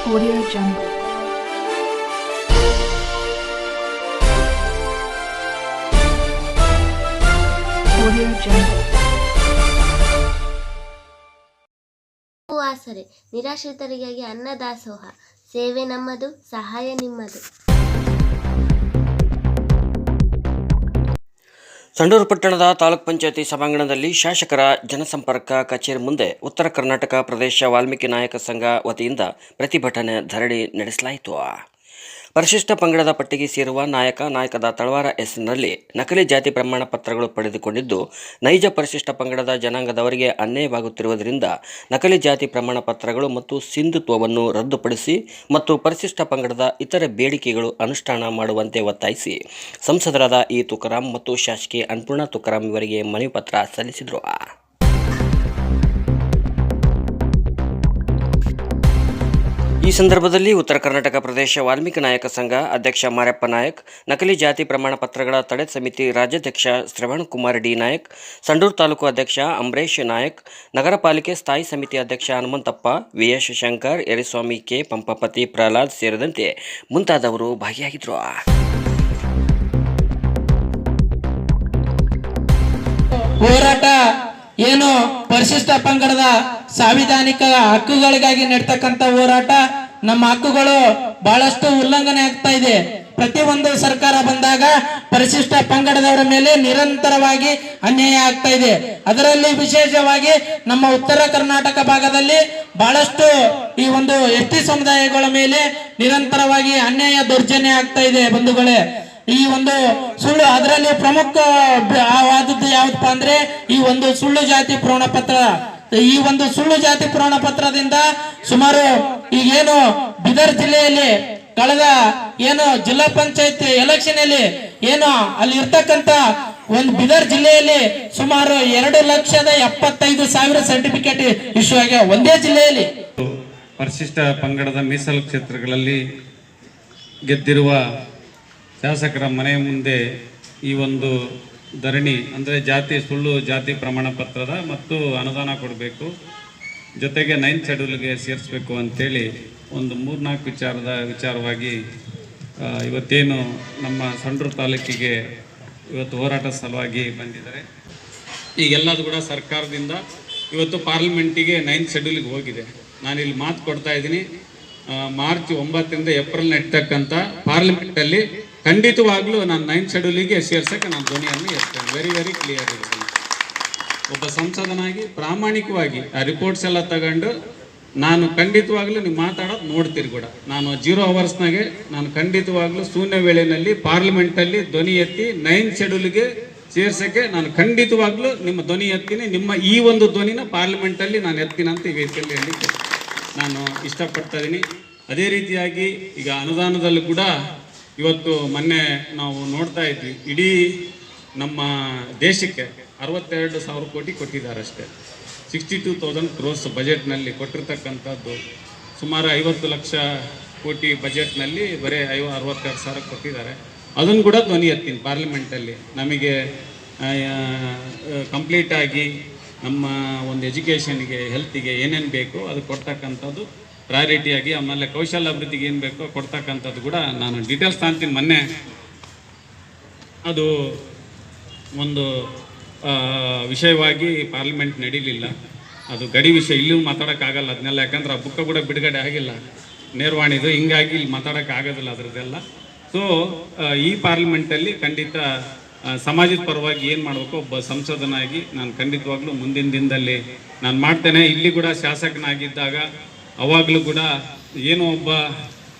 Audio Jungle. Audio Jungle. ಆಸರೆ ನಿರಾಶ್ರಿತರಿಗಾಗಿ ಅನ್ನದಾಸೋಹ, ಸೇವೆ ನಮ್ಮದು, ಸಹಾಯ ನಿಮ್ಮದು. ಸಂಡೂರು ಪಟ್ಟಣದ ತಾಲೂಕ್ ಪಂಚಾಯತಿ ಸಭಾಂಗಣದಲ್ಲಿ ಶಾಸಕರ ಜನಸಂಪರ್ಕ ಕಚೇರಿ ಮುಂದೆ ಉತ್ತರ ಕರ್ನಾಟಕ ಪ್ರದೇಶ ವಾಲ್ಮೀಕಿ ನಾಯಕ ಸಂಘ ವತಿಯಿಂದ ಪ್ರತಿಭಟನೆ ಧರಣಿ ನಡೆಸಲಾಯಿತು. ಪರಿಶಿಷ್ಟ ಪಂಗಡದ ಪಟ್ಟಿಗೆ ಸೇರುವ ನಾಯಕದ ತಳವಾರ ಹೆಸರಿನಲ್ಲಿ ನಕಲಿ ಜಾತಿ ಪ್ರಮಾಣ ಪತ್ರಗಳು ಪಡೆದುಕೊಂಡಿದ್ದು, ನೈಜ ಪರಿಶಿಷ್ಟ ಪಂಗಡದ ಜನಾಂಗದವರಿಗೆ ಅನ್ಯಾಯವಾಗುತ್ತಿರುವುದರಿಂದ ನಕಲಿ ಜಾತಿ ಪ್ರಮಾಣ ಪತ್ರಗಳು ಮತ್ತು ಸಿಂಧುತ್ವವನ್ನು ರದ್ದುಪಡಿಸಿ ಮತ್ತು ಪರಿಶಿಷ್ಟ ಪಂಗಡದ ಇತರೆ ಬೇಡಿಕೆಗಳು ಅನುಷ್ಠಾನ ಮಾಡುವಂತೆ ಒತ್ತಾಯಿಸಿ ಸಂಸದರಾದ ಇ ತುಕಾರಾಂ ಮತ್ತು ಶಾಸಕಿ ಅನ್ನಪೂರ್ಣ ತುಕಾರಾಂ ಇವರಿಗೆ ಮನವಿ ಪತ್ರ ಸಲ್ಲಿಸಿದರು. ಈ ಸಂದರ್ಭದಲ್ಲಿ ಉತ್ತರ ಕರ್ನಾಟಕ ಪ್ರದೇಶ ವಾಲ್ಮೀಕಿ ನಾಯಕ ಸಂಘ ಅಧ್ಯಕ್ಷ ಮಾರಪ್ಪ ನಾಯಕ್, ನಕಲಿ ಜಾತಿ ಪ್ರಮಾಣ ಪತ್ರಗಳ ತಡೆ ಸಮಿತಿ ರಾಜ್ಯಾಧ್ಯಕ್ಷ ಶ್ರವಣಕುಮಾರ್ ಡಿ ನಾಯಕ್, ಸಂಡೂರು ತಾಲೂಕು ಅಧ್ಯಕ್ಷ ಅಂಬರೀಶ್ ನಾಯಕ್, ನಗರ ಪಾಲಿಕೆ ಸ್ಥಾಯಿ ಸಮಿತಿ ಅಧ್ಯಕ್ಷ ಹನುಮಂತಪ್ಪ, ವಿಎಸ್ ಶಂಕರ್, ಯರಿಸ್ವಾಮಿ ಕೆ, ಪಂಪಪತಿ, ಪ್ರಹ್ಲಾದ್ ಸೇರಿದಂತೆ ಮುಂತಾದವರು ಭಾಗಿಯಾಗಿದ್ದರು. ಹೋರಾಟ ಏನು ಪರಿಶಿಷ್ಟ ಪಂಗಡದ ಸಾಂವಿಧಾನಿಕ ಹಕ್ಕುಗಳಿಗಾಗಿ ನಡೀತಕ್ಕಂತ ಹೋರಾಟ, ನಮ್ಮ ಹಕ್ಕುಗಳು ಬಹಳಷ್ಟು ಉಲ್ಲಂಘನೆ ಆಗ್ತಾ ಇದೆ. ಪ್ರತಿಯೊಂದು ಸರ್ಕಾರ ಬಂದಾಗ ಪರಿಶಿಷ್ಟ ಪಂಗಡದವರ ಮೇಲೆ ನಿರಂತರವಾಗಿ ಅನ್ಯಾಯ ಆಗ್ತಾ ಇದೆ. ಅದರಲ್ಲಿ ವಿಶೇಷವಾಗಿ ನಮ್ಮ ಉತ್ತರ ಕರ್ನಾಟಕ ಭಾಗದಲ್ಲಿ ಬಹಳಷ್ಟು ಈ ಒಂದು ಎಸ್ಟಿ ಸಮುದಾಯಗಳ ಮೇಲೆ ನಿರಂತರವಾಗಿ ಅನ್ಯಾಯ ದೌರ್ಜನ್ಯ ಆಗ್ತಾ ಇದೆ ಬಂಧುಗಳೇ. ಈ ಒಂದು ಸುಳ್ಳು, ಅದರಲ್ಲಿ ಪ್ರಮುಖವಾದದ್ದು ಯಾವ್ದಪ್ಪ ಅಂದ್ರೆ ಈ ಒಂದು ಸುಳ್ಳು ಜಾತಿ ಪ್ರಮಾಣ ಪತ್ರ. ಈ ಒಂದು ಸುಳ್ಳು ಜಾತಿ ಪ್ರಮಾಣ ಪತ್ರದಿಂದ ಸುಮಾರು ಈಗೇನು ಬೀದರ್ ಜಿಲ್ಲೆಯಲ್ಲಿ ಕಳೆದ ಏನು ಜಿಲ್ಲಾ ಪಂಚಾಯತ್ ಎಲೆಕ್ಷನ್ ಅಲ್ಲಿ ಏನು ಅಲ್ಲಿ ಇರ್ತಕ್ಕಂತ ಒಂದು ಬೀದರ್ ಜಿಲ್ಲೆಯಲ್ಲಿ ಸುಮಾರು 2,75,000 ಸರ್ಟಿಫಿಕೇಟ್ ಇಶ್ಯೂ ಆಗಿ ಒಂದೇ ಜಿಲ್ಲೆಯಲ್ಲಿ. ಪರಿಶಿಷ್ಟ ಪಂಗಡದ ಮೀಸಲು ಕ್ಷೇತ್ರಗಳಲ್ಲಿ ಗೆದ್ದಿರುವ ಶಾಸಕರ ಮನೆಯ ಮುಂದೆ ಈ ಒಂದು ಧರಣಿ ಅಂದರೆ ಸುಳ್ಳು ಜಾತಿ ಪ್ರಮಾಣ ಪತ್ರದ ಮತ್ತು ಅನುದಾನ ಕೊಡಬೇಕು, ಜೊತೆಗೆ 9th ಶೆಡ್ಯೂಲ್ಗೆ ಸೇರಿಸಬೇಕು ಅಂತೇಳಿ ಒಂದು 3-4 ವಿಚಾರವಾಗಿ ಇವತ್ತೇನು ನಮ್ಮ ಸಂಡೂರು ತಾಲೂಕಿಗೆ ಇವತ್ತು ಹೋರಾಟ ಸಲುವಾಗಿ ಬಂದಿದ್ದಾರೆ. ಈಗೆಲ್ಲದು ಕೂಡ ಸರ್ಕಾರದಿಂದ ಇವತ್ತು ಪಾರ್ಲಿಮೆಂಟಿಗೆ 9th ಶೆಡ್ಯೂಲಿಗೆ ಹೋಗಿದೆ. ನಾನಿಲ್ಲಿ ಮಾತು ಕೊಡ್ತಾ ಇದ್ದೀನಿ, ಮಾರ್ಚ್ 9ರಿಂದ ಏಪ್ರಿಲ್ ನಡೀತಕ್ಕಂಥ ಪಾರ್ಲಿಮೆಂಟಲ್ಲಿ ಖಂಡಿತವಾಗ್ಲೂ ನಾನು 9th ಶೆಡ್ಯೂಲಿಗೆ ಸೇರ್ಸಕ್ಕೆ ನಾನು ಧ್ವನಿಯನ್ನು ಎತ್ತೇನೆ. ವೆರಿ ಕ್ಲಿಯರ್ ಇರ್ತೇನೆ. ಒಬ್ಬ ಸಂಸದನಾಗಿ ಪ್ರಾಮಾಣಿಕವಾಗಿ ಆ ರಿಪೋರ್ಟ್ಸ್ ಎಲ್ಲ ತಗೊಂಡು ನಾನು ಖಂಡಿತವಾಗ್ಲೂ ನೀವು ಮಾತಾಡೋದು ನೋಡ್ತೀರಿ ಕೂಡ. ನಾನು 0 ಅವರ್ಸ್ನಾಗೆ ನಾನು ಖಂಡಿತವಾಗ್ಲೂ ಶೂನ್ಯ ವೇಳೆಯಲ್ಲಿ ಪಾರ್ಲಿಮೆಂಟಲ್ಲಿ ಧ್ವನಿ ಎತ್ತಿ 9th ಶೆಡ್ಯೂಲ್ಗೆ ಸೇರ್ಸಕ್ಕೆ ನಾನು ಖಂಡಿತವಾಗ್ಲೂ ನಿಮ್ಮ ಧ್ವನಿ ಎತ್ತೀನಿ. ನಿಮ್ಮ ಈ ಒಂದು ಧ್ವನಿನ ಪಾರ್ಲಿಮೆಂಟಲ್ಲಿ ನಾನು ಎತ್ತೀನಂತ ಈ ವೇದಿಕೆಯಲ್ಲಿ ಹೇಳಲಿಕ್ಕೆ ನಾನು ಇಷ್ಟಪಡ್ತಾ ಇದ್ದೀನಿ. ಅದೇ ರೀತಿಯಾಗಿ ಈಗ ಅನುದಾನದಲ್ಲೂ ಕೂಡ ಇವತ್ತು ಮೊನ್ನೆ ನಾವು ನೋಡ್ತಾ ಇದ್ವಿ, ಇಡೀ ನಮ್ಮ ದೇಶಕ್ಕೆ 62,000 ಕೋಟಿ ಕೊಟ್ಟಿದ್ದಾರೆ ಅಷ್ಟೇ. 62,000 crores ಬಜೆಟ್ನಲ್ಲಿ ಕೊಟ್ಟಿರ್ತಕ್ಕಂಥದ್ದು. ಸುಮಾರು 50 ಲಕ್ಷ ಕೋಟಿ ಬಜೆಟ್ನಲ್ಲಿ ಬರೀ 62,000 ಕೊಟ್ಟಿದ್ದಾರೆ. ಅದನ್ನು ಕೂಡ ಧ್ವನಿ ಎತ್ತೀನಿ ಪಾರ್ಲಿಮೆಂಟಲ್ಲಿ. ನಮಗೆ ಕಂಪ್ಲೀಟಾಗಿ ನಮ್ಮ ಒಂದು ಎಜುಕೇಷನ್ಗೆ, ಹೆಲ್ತಿಗೆ ಏನೇನು ಬೇಕೋ ಅದು ಕೊಡ್ತಕ್ಕಂಥದ್ದು ಪ್ರಯಾರಿಟಿಯಾಗಿ, ಆಮೇಲೆ ಕೌಶಲ್ಯ ಅಭಿವೃದ್ಧಿಗೆ ಏನು ಬೇಕೋ ಕೊಡ್ತಕ್ಕಂಥದ್ದು ಕೂಡ ನಾನು ಡೀಟೇಲ್ಸ್ ತಾಂತೀನಿ. ಮೊನ್ನೆ ಅದು ಒಂದು ವಿಷಯವಾಗಿ ಪಾರ್ಲಿಮೆಂಟ್ ನಡೀಲಿಲ್ಲ, ಅದು ಗಡಿ ವಿಷಯ. ಇಲ್ಲೂ ಮಾತಾಡೋಕ್ಕಾಗಲ್ಲ ಅದನ್ನೆಲ್ಲ, ಯಾಕಂದ್ರೆ ಆ ಬುಕ್ಕ ಕೂಡ ಬಿಡುಗಡೆ ಆಗಿಲ್ಲ ನೇರವಾಣಿದು, ಹಿಂಗಾಗಿ ಇಲ್ಲಿ ಮಾತಾಡೋಕ್ಕಾಗೋದಿಲ್ಲ ಅದರದ್ದೆಲ್ಲ. ಸೊ ಈ ಪಾರ್ಲಿಮೆಂಟಲ್ಲಿ ಖಂಡಿತ ಸಮಾಜದ ಪರವಾಗಿ ಏನು ಮಾಡಬೇಕು ಒಬ್ಬ ಸಂಸದನಾಗಿ ನಾನು ಖಂಡಿತವಾಗ್ಲೂ ಮುಂದಿನ ದಿನದಲ್ಲಿ ನಾನು ಮಾಡ್ತೇನೆ. ಇಲ್ಲಿ ಕೂಡ ಶಾಸಕನಾಗಿದ್ದಾಗ ಅವಾಗಲೂ ಕೂಡ ಏನೋ ಒಬ್ಬ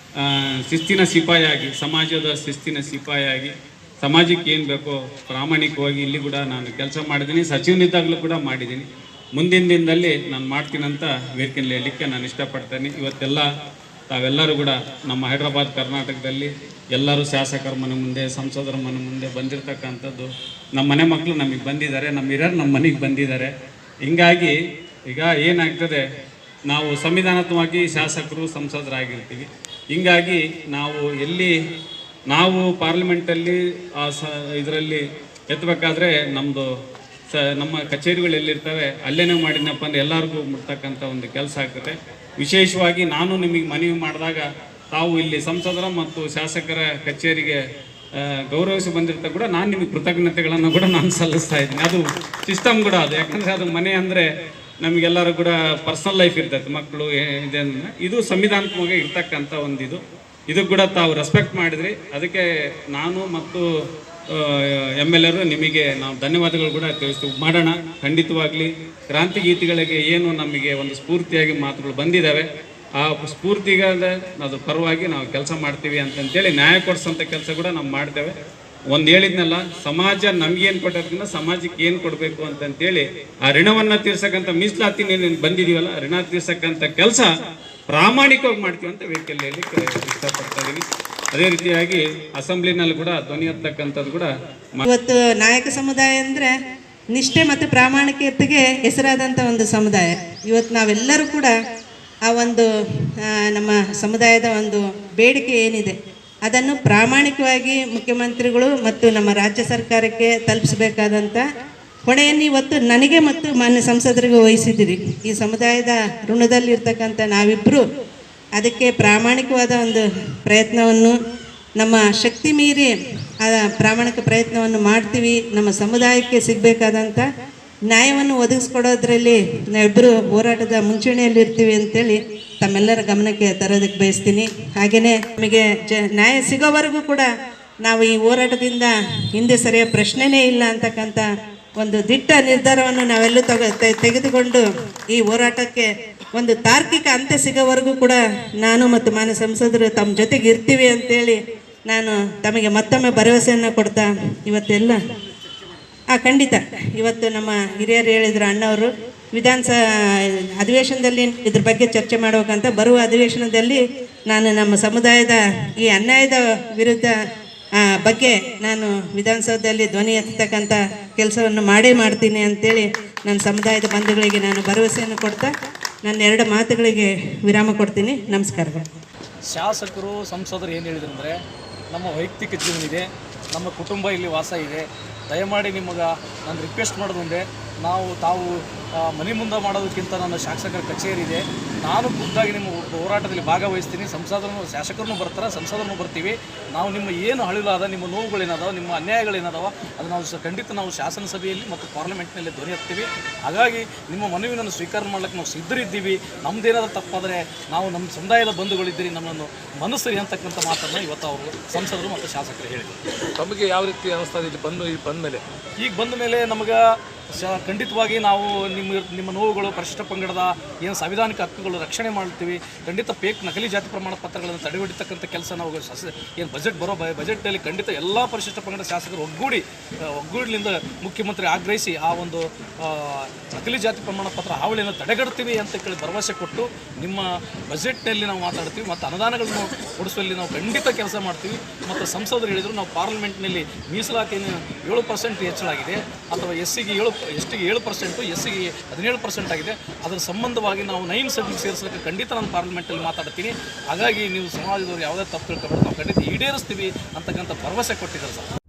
ಶಿಸ್ತಿನ ಸಿಪಾಯಿಯಾಗಿ, ಸಮಾಜದ ಶಿಸ್ತಿನ ಸಿಪಾಯಿಯಾಗಿ ಸಮಾಜಕ್ಕೆ ಏನು ಬೇಕೋ ಪ್ರಾಮಾಣಿಕವಾಗಿ ಇಲ್ಲಿ ಕೂಡ ನಾನು ಕೆಲಸ ಮಾಡಿದ್ದೀನಿ. ಸಚಿವನಿದ್ದಾಗಲೂ ಕೂಡ ಮಾಡಿದ್ದೀನಿ. ಮುಂದಿನ ದಿನದಲ್ಲಿ ನಾನು ಮಾಡ್ತೀನಂತ ವೇದಿಕೆಯಲ್ಲಿ ಹೇಳಲಿಕ್ಕೆ ನಾನು ಇಷ್ಟಪಡ್ತೇನೆ. ಇವತ್ತೆಲ್ಲ ತಾವೆಲ್ಲರೂ ಕೂಡ ನಮ್ಮ ಹೈದರಾಬಾದ್ ಕರ್ನಾಟಕದಲ್ಲಿ ಎಲ್ಲರೂ ಶಾಸಕರ ಮನೆ ಮುಂದೆ, ಸಂಸದರ ಮನೆ ಮುಂದೆ ಬಂದಿರತಕ್ಕಂಥದ್ದು. ನಮ್ಮ ಮನೆ ಮಕ್ಕಳು ನಮಗೆ ಬಂದಿದ್ದಾರೆ, ನಮ್ಮ ಹಿರಿಯರು ನಮ್ಮ ಮನೆಗೆ ಬಂದಿದ್ದಾರೆ. ಹಿಂಗಾಗಿ ಈಗ ಏನಾಗ್ತದೆ, ನಾವು ಸಂವಿಧಾನಾತ್ಮಕವಾಗಿ ಶಾಸಕರು ಸಂಸದರಾಗಿರ್ತೀವಿ. ಹಿಂಗಾಗಿ ನಾವು ಪಾರ್ಲಿಮೆಂಟಲ್ಲಿ ಇದರಲ್ಲಿ ಎತ್ತಬೇಕಾದ್ರೆ ನಮ್ಮ ಕಚೇರಿಗಳು ಎಲ್ಲಿರ್ತವೆ ಅಲ್ಲೇನೇ ಮಾಡಿದ್ನಪ್ಪ ಅಂದರೆ ಎಲ್ಲರಿಗೂ ಮುಟ್ತಕ್ಕಂಥ ಒಂದು ಕೆಲಸ ಆಗ್ತದೆ. ವಿಶೇಷವಾಗಿ ನಾನು ನಿಮಗೆ ಮನವಿ ಮಾಡಿದಾಗ ತಾವು ಇಲ್ಲಿ ಸಂಸದರ ಮತ್ತು ಶಾಸಕರ ಕಚೇರಿಗೆ ಗೌರವಿಸಿ ಬಂದಿರ್ತಾ ಕೂಡ ನಾನು ನಿಮಗೆ ಕೃತಜ್ಞತೆಗಳನ್ನು ಕೂಡ ನಾನು ಸಲ್ಲಿಸ್ತಾ ಇದ್ದೀನಿ. ಅದು ಸಿಸ್ಟಮ್ ಕೂಡ ಅದು, ಯಾಕಂದರೆ ಅದು ಮನೆ ಅಂದರೆ ನಮಗೆಲ್ಲರೂ ಕೂಡ ಪರ್ಸನಲ್ ಲೈಫ್ ಇರ್ತೈತೆ, ಮಕ್ಕಳು ಇದನ್ನು, ಇದು ಸಂವಿಧಾನಾತ್ಮಕವಾಗಿ ಇರ್ತಕ್ಕಂಥ ಒಂದು ಇದು ಕೂಡ ತಾವು ರೆಸ್ಪೆಕ್ಟ್ ಮಾಡಿದ್ರಿ. ಅದಕ್ಕೆ ನಾನು ಮತ್ತು MLA ನಿಮಗೆ ನಾವು ಧನ್ಯವಾದಗಳು ಕೂಡ ತಿಳಿಸ್ತೀವಿ. ಮಾಡೋಣ, ಖಂಡಿತವಾಗಲಿ ಕ್ರಾಂತಿ ಗೀತೆಗಳಿಗೆ ಏನು ನಮಗೆ ಒಂದು ಸ್ಫೂರ್ತಿಯಾಗಿ ಮಾತುಗಳು ಬಂದಿದ್ದಾವೆ, ಆ ಸ್ಫೂರ್ತಿಗಾದ ಅದ್ರ ಪರವಾಗಿ ನಾವು ಕೆಲಸ ಮಾಡ್ತೀವಿ ಅಂತಂತೇಳಿ ನ್ಯಾಯ ಕೊಡಿಸೋಂಥ ಕೆಲಸ ಕೂಡ ನಾವು ಮಾಡ್ತೇವೆ. ಒಂದು ಹೇಳಿದ್ನಲ್ಲ, ಸಮಾಜ ನಮಗೇನು ಕೊಟ್ಟೋದಕ್ಕಿಂತ ಸಮಾಜಕ್ಕೆ ಏನು ಕೊಡಬೇಕು ಅಂತಂತೇಳಿ ಆ ಋಣವನ್ನು ತೀರ್ಸಕ್ಕಂಥ ಮೀಸಲಾತಿ ಬಂದಿದೀವಲ್ಲ, ಋಣ ತೀರ್ಸಕ್ಕಂಥ ಕೆಲಸ ಪ್ರಾಮಾಣಿಕವಾಗಿ ಮಾಡ್ತೀವಿ ಅಂತ ವೇದಿಕೆಯಲ್ಲಿ ಹೇಳಲಿಕ್ಕೆ ಇಷ್ಟಪಡ್ತಾ ಇದ್ದೀನಿ. ಅದೇ ರೀತಿಯಾಗಿ ಅಸೆಂಬ್ಲಿನಲ್ಲಿ ಕೂಡ ಧ್ವನಿ ಎತ್ತಕ್ಕಂಥದ್ದು ಕೂಡ ಇವತ್ತು ನಾಯಕ ಸಮುದಾಯ ಅಂದರೆ ನಿಷ್ಠೆ ಮತ್ತು ಪ್ರಾಮಾಣಿಕತೆಗೆ ಹೆಸರಾದಂಥ ಒಂದು ಸಮುದಾಯ. ಇವತ್ತು ನಾವೆಲ್ಲರೂ ಕೂಡ ಆ ಒಂದು ನಮ್ಮ ಸಮುದಾಯದ ಒಂದು ಬೇಡಿಕೆ ಏನಿದೆ ಅದನ್ನು ಪ್ರಾಮಾಣಿಕವಾಗಿ ಮುಖ್ಯಮಂತ್ರಿಗಳು ಮತ್ತು ನಮ್ಮ ರಾಜ್ಯ ಸರ್ಕಾರಕ್ಕೆ ತಲುಪಿಸಬೇಕಾದಂಥ ಹೊಣೆಯನ್ನು ಇವತ್ತು ನನಗೆ ಮತ್ತು ಮಾನ್ಯ ಸಂಸದರಿಗೆ ವಹಿಸಿದ್ದೀರಿ. ಈ ಸಮುದಾಯದ ಋಣದಲ್ಲಿರ್ತಕ್ಕಂಥ ನಾವಿಬ್ಬರು ಅದಕ್ಕೆ ಪ್ರಾಮಾಣಿಕವಾದ ಒಂದು ಪ್ರಯತ್ನವನ್ನು, ನಮ್ಮ ಶಕ್ತಿ ಮೀರಿ ಆ ಪ್ರಾಮಾಣಿಕ ಪ್ರಯತ್ನವನ್ನು ಮಾಡ್ತೀವಿ. ನಮ್ಮ ಸಮುದಾಯಕ್ಕೆ ಸಿಗಬೇಕಾದಂಥ ನ್ಯಾಯವನ್ನು ಒದಗಿಸ್ಕೊಡೋದ್ರಲ್ಲಿ ನಾವಿಬ್ಬರು ಹೋರಾಟದ ಮುಂಚೂಣಿಯಲ್ಲಿರ್ತೀವಿ ಅಂತೇಳಿ ತಮ್ಮೆಲ್ಲರ ಗಮನಕ್ಕೆ ತರೋದಕ್ಕೆ ಬಯಸ್ತೀನಿ. ಹಾಗೆಯೇ ನಮಗೆ ನ್ಯಾಯ ಸಿಗೋವರೆಗೂ ಕೂಡ ನಾವು ಈ ಹೋರಾಟದಿಂದ ಹಿಂದೆ ಸರಿಯೋ ಪ್ರಶ್ನೆನೇ ಇಲ್ಲ ಅಂತಕ್ಕಂಥ ಒಂದು ದಿಟ್ಟ ನಿರ್ಧಾರವನ್ನು ನಾವೆಲ್ಲೂ ತೆಗೆದುಕೊಂಡು ಈ ಹೋರಾಟಕ್ಕೆ ಒಂದು ತಾರ್ಕಿಕ ಅಂತ್ಯ ಸಿಗೋವರೆಗೂ ಕೂಡ ನಾನು ಮತ್ತು ಮಾನ್ಯ ಸಂಸದರು ತಮ್ಮ ಜೊತೆಗೆ ಇರ್ತೀವಿ ಅಂತೇಳಿ ನಾನು ತಮಗೆ ಮತ್ತೊಮ್ಮೆ ಭರವಸೆಯನ್ನು ಕೊಡ್ತಾ ಇವತ್ತೆಲ್ಲ ಖಂಡಿತ ಇವತ್ತು ನಮ್ಮ ಹಿರಿಯರು ಹೇಳಿದ್ರು, ಅಣ್ಣವರು ಅಧಿವೇಶನದಲ್ಲಿ ಇದ್ರ ಬಗ್ಗೆ ಚರ್ಚೆ ಮಾಡ್ಬೇಕಂತ. ಬರುವ ಅಧಿವೇಶನದಲ್ಲಿ ನಾನು ನಮ್ಮ ಸಮುದಾಯದ ಈ ಅನ್ಯಾಯದ ವಿರುದ್ಧ ಬಗ್ಗೆ ನಾನು ವಿಧಾನಸೌಧದಲ್ಲಿ ಧ್ವನಿ ಎತ್ತತಕ್ಕಂಥ ಕೆಲಸವನ್ನು ಮಾಡ್ತೀನಿ ಅಂತೇಳಿ ನನ್ನ ಸಮುದಾಯದ ಬಂಧುಗಳಿಗೆ ನಾನು ಭರವಸೆಯನ್ನು ಕೊಡ್ತಾ ನನ್ನ 2 ಮಾತುಗಳಿಗೆ ವಿರಾಮ ಕೊಡ್ತೀನಿ. ನಮಸ್ಕಾರಗಳು. ಶಾಸಕರು ಸಂಸದರು ಏನು ಹೇಳಿದ್ರು ಅಂದರೆ, ನಮ್ಮ ವೈಯಕ್ತಿಕ ಜೀವನ ಇದೆ, ನಮ್ಮ ಕುಟುಂಬ ಇಲ್ಲಿ ವಾಸ ಇದೆ, ದಯಮಾಡಿ ನಿಮಗೆ ನಾನು ರಿಕ್ವೆಸ್ಟ್ ಮಾಡೋದು ತಾವು ಮನೆ ಮುಂದೆ ಮಾಡೋದಕ್ಕಿಂತ ನನ್ನ ಶಾಸಕರ ಕಚೇರಿ ಇದೆ, ನಾನು ಖುದ್ದಾಗಿ ನಿಮ್ಮ ಹೋರಾಟದಲ್ಲಿ ಭಾಗವಹಿಸ್ತೀನಿ, ಶಾಸಕರನ್ನು ಬರ್ತಾರೆ, ಸಂಸದರನ್ನು ಬರ್ತೀವಿ. ನಾವು ನಿಮ್ಮ ಏನು ಹಳಿಲಾದ ನಿಮ್ಮ ನೋವುಗಳೇನದಾವ, ನಿಮ್ಮ ಅನ್ಯಾಯಗಳೇನದಾವ ಅದು ನಾವು ಖಂಡಿತ ನಾವು ಶಾಸನಸಭೆಯಲ್ಲಿ ಮತ್ತು ಪಾರ್ಲಿಮೆಂಟ್ನಲ್ಲಿ ಧ್ವನಿ ಎತ್ತೀವಿ. ಹಾಗಾಗಿ ನಿಮ್ಮ ಮನವಿಯನ್ನು ಸ್ವೀಕಾರ ಮಾಡ್ಲಿಕ್ಕೆ ನಾವು ಸಿದ್ಧರಿದ್ದೀವಿ. ನಮ್ಮದೇನಾದ್ರೂ ತಪ್ಪಾದರೆ ನಾವು ನಮ್ಮ ಸಮುದಾಯದ ಬಂಧುಗಳಿದ್ದೀರಿ, ನಮ್ಮನ್ನು ಮನಸ್ಸರಿ ಅಂತಕ್ಕಂಥ ಮಾತನ್ನು ಇವತ್ತು ಅವರು ಸಂಸದರು ಮತ್ತು ಶಾಸಕರು ಹೇಳಿದರು. ತಮಗೆ ಯಾವ ರೀತಿ ಅನ್ನಿಸ್ತದೆ ಇಲ್ಲಿ ಬಂದ ಮೇಲೆ ನಮಗೆ ಖಂಡಿತವಾಗಿ ನಾವು ನಿಮ್ಮ ನೋವುಗಳು, ಪರಿಶಿಷ್ಟ ಪಂಗಡದ ಏನು ಸಾಂವಿಧಾನಿಕ ಹಕ್ಕುಗಳು ರಕ್ಷಣೆ ಮಾಡ್ತೀವಿ. ಖಂಡಿತ ನಕಲಿ ಜಾತಿ ಪ್ರಮಾಣ ಪತ್ರಗಳನ್ನು ತಡೆಹಿಡಿತಕ್ಕಂಥ ಕೆಲಸ ನಾವು ಏನು ಬಜೆಟ್ನಲ್ಲಿ ಖಂಡಿತ ಎಲ್ಲ ಪರಿಶಿಷ್ಟ ಪಂಗಡ ಶಾಸಕರು ಒಗ್ಗೂಡಿನಿಂದ ಮುಖ್ಯಮಂತ್ರಿ ಆಗ್ರಹಿಸಿ ಆ ಒಂದು ನಕಲಿ ಜಾತಿ ಪ್ರಮಾಣ ಪತ್ರ ಹಾವಳಿಯನ್ನು ತಡೆಗಟ್ತೀವಿ ಅಂತ ಕೇಳಿ ಭರವಸೆ ಕೊಟ್ಟು ನಿಮ್ಮ ಬಜೆಟ್ನಲ್ಲಿ ನಾವು ಮಾತಾಡ್ತೀವಿ ಮತ್ತು ಅನುದಾನಗಳನ್ನು ಕೊಡಿಸುವಲ್ಲಿ ನಾವು ಖಂಡಿತ ಕೆಲಸ ಮಾಡ್ತೀವಿ. ಮತ್ತು ಸಂಸದರು ಹೇಳಿದರು, ನಾವು ಪಾರ್ಲಿಮೆಂಟ್ನಲ್ಲಿ ಮೀಸಲಾತಿಯನ್ನು 7% ಹೆಚ್ಚಳಾಗಿದೆ, ಅಥವಾ ಎಸ್ಟಿಗೆ 7%, ಎಸ್ಸಿಗೆ 17% ಆಗಿದೆ. ಅದರ ಸಂಬಂಧವಾಗಿ ನಾವು 9 ಸೆಟ್ಗೆ ಸೇರಿಸಲಿಕ್ಕೆ ಖಂಡಿತ ನಾನು ಪಾರ್ಲಿಮೆಂಟಲ್ಲಿ ಮಾತಾಡ್ತೀನಿ. ಹಾಗಾಗಿ ನೀವು ಸಮಾಜದವರು ಯಾವುದೇ ತಪ್ಪು ತಿಳ್ಕೊಬೇಡಿ, ನಾವು ಖಂಡಿತ ಈಡೇರಿಸ್ತೀವಿ ಅಂತಕ್ಕಂಥ ಭರವಸೆ ಕೊಟ್ಟಿದ್ದಾರೆ ಸರ್.